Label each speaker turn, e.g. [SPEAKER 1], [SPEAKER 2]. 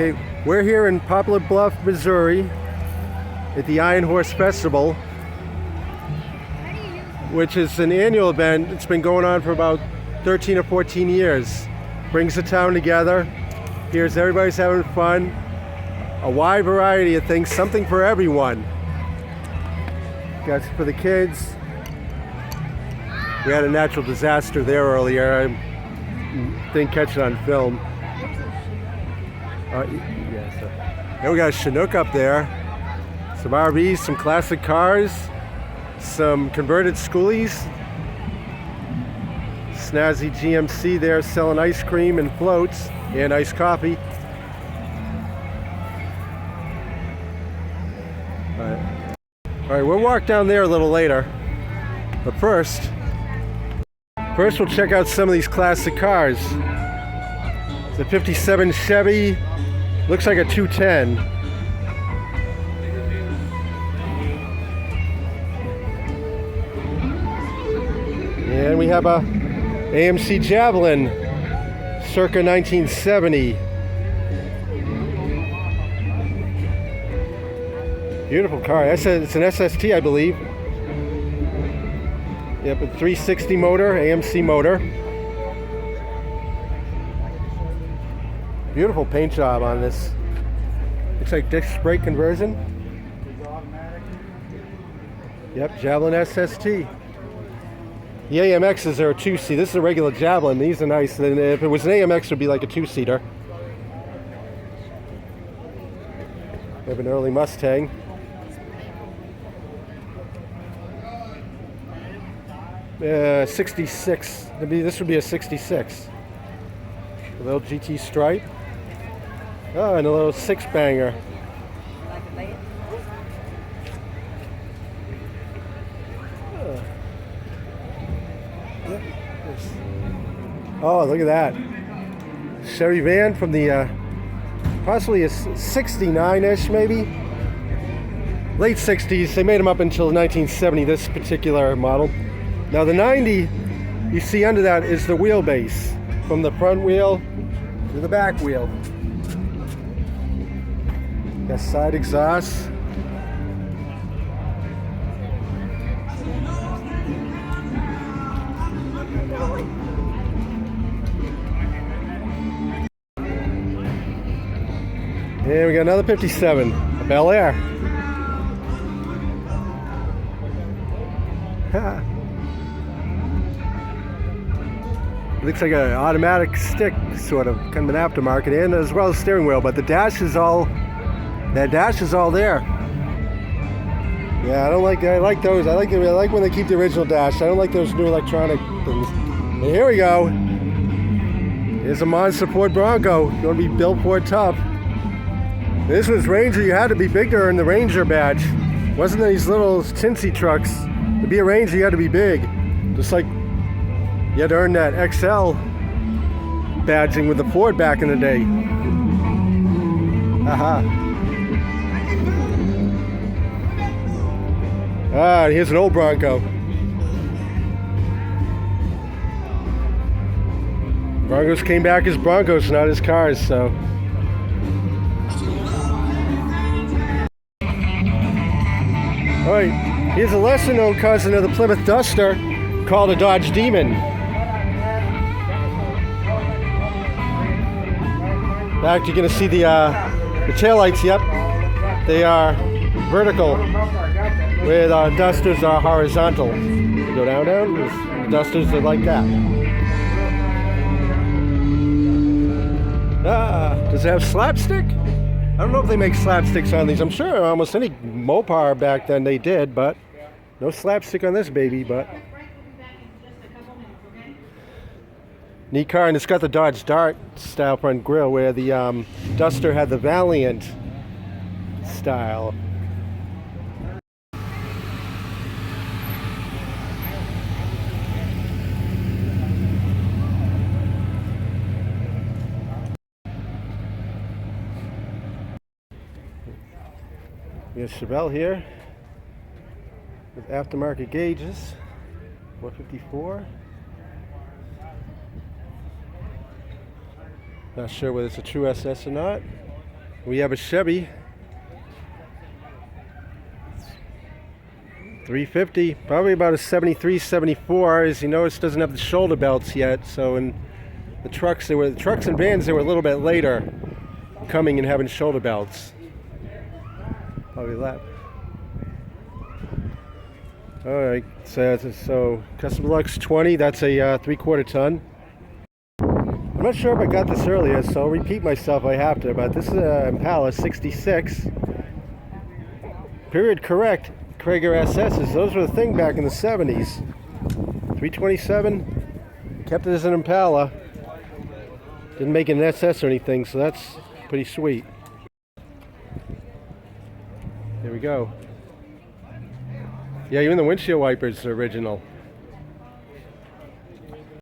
[SPEAKER 1] Okay, we're here in Poplar, Bluff, Missouri at the Iron Horse Festival, which is an annual event. It's been going on for about 13 or 14 years. Brings the town together. Here's everybody's having fun. A wide variety of things, something for everyone. Got for the kids. We had a natural disaster there earlier. I didn't catch it on film. Then we got a Chinook up there. Some RVs, some classic cars, some converted schoolies. Snazzy GMC there selling ice cream and floats and iced coffee. All right, we'll walk down there a little later. But first we'll check out some of these classic cars. It's a 57 Chevy, looks like a 210. And we have a AMC Javelin, circa 1970. Beautiful car. It's an SST, I believe. Yep, a 360 motor, AMC motor. Beautiful paint job on this. Looks like disc brake conversion. Yep, Javelin SST. The AMXs are a 2-seat. This is a regular Javelin. These are nice. And if it was an AMX, it would be like a 2-seater. We have an early Mustang. Uh, 66. This would be a 66. A little GT stripe. Oh, and a little 6-banger. Oh, look at that. Chevy van from the possibly a 69-ish maybe. Late 60s. They made them up until 1970, this particular model. Now the 90 you see under that is the wheelbase, from the front wheel to the back wheel. Got side exhaust. And we got another 57, a Bel Air. Looks like an automatic stick, sort of, kind of an aftermarket, and as well as steering wheel. But the dash is all, that dash is all there. Yeah, I like those. I like when they keep the original dash. I don't like those new electronic things. And here we go. Here's a monster Ford Bronco. Going to be built Ford tough. This was Ranger. You had to be big to earn the Ranger badge. Wasn't these little chintzy trucks. To be a Ranger, you had to be big. Just like you had to earn that XL badging with the Ford back in the day. Aha. Ah, here's an old Bronco. Broncos came back as Broncos, not as cars, so. Alright, here's a lesser known cousin of the Plymouth Duster called a Dodge Demon. Back, you're going to see the taillights, yep. They are vertical, where the Dusters are horizontal. You go down, the Dusters are like that. Does it have slapstick? I don't know if they make slapsticks on these. I'm sure almost any Mopar back then they did, but no slapstick on this baby, but. Neat car, and it's got the Dodge Dart style front grille, where the Duster had the Valiant style. We have Chevelle here with aftermarket gauges, 154. Not sure whether it's a true SS or not. We have a Chevy 350, probably about a 73, 74. As you notice, doesn't have the shoulder belts yet. So in the trucks and vans, they were a little bit later coming and having shoulder belts. Probably that. All right, so Custom Deluxe 20. That's a 3/4 ton. I'm not sure if I got this earlier, so I'll repeat myself. I have to, but this is an Impala 66. Period correct. Krager SS's. Those were the thing back in the 70s. 327. Kept it as an Impala. Didn't make it an SS or anything, so that's pretty sweet. Here we go. Yeah, even the windshield wipers are original.